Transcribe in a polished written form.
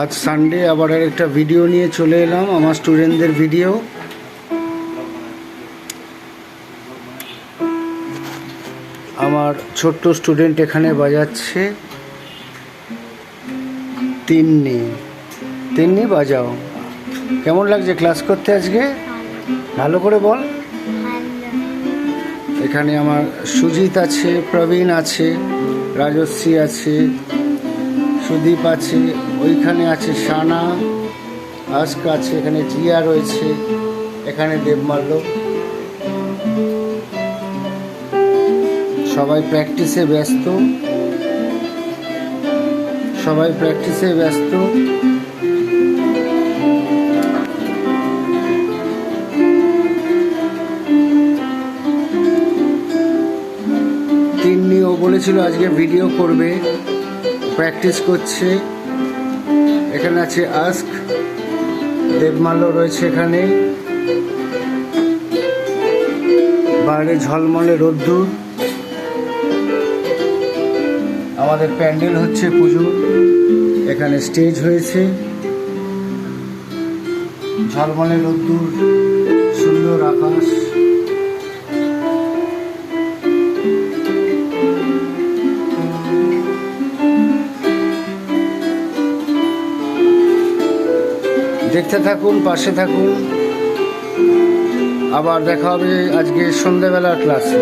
আজ সানডে আবার একটা ভিডিও নিয়ে চলে এলাম, আমার স্টুডেন্টদের ভিডিও। আমার ছোট্ট স্টুডেন্ট এখানে বাজাচ্ছে তিন্নি। তিন্নি বাজাও। কেমন লাগছে ক্লাস করতে আজকে? ভালো করে বল। এখানে আমার সুজিত আছে, প্রবীণ আছে, রাজশ্রী আছে, সুদীপ আছে, ওইখানে আছে সানা, আজক আছে, এখানে জিয়া রয়েছে, এখানে দেবমাল্য। সবাই প্র্যাকটিসে ব্যস্ত, সবাই প্র্যাকটিসে ব্যস্ত। তিন্নিও বলেছিল আজকে ভিডিও করবে, প্র্যাকটিস করছে। এখানে আছে আজক, দেবমাল্য রয়েছে এখানে। বাইরে ঝলমলে রোদ্দুর। আমাদের প্যান্ডেল হচ্ছে পুজো, এখানে স্টেজ হয়েছে, ঝলমলে রোদ্দুর, সুন্দর আকাশ। দেখতে থাকুন, পাশে থাকুন। আবার দেখা হবে আজকে সন্ধ্যাবেলার ক্লাসে।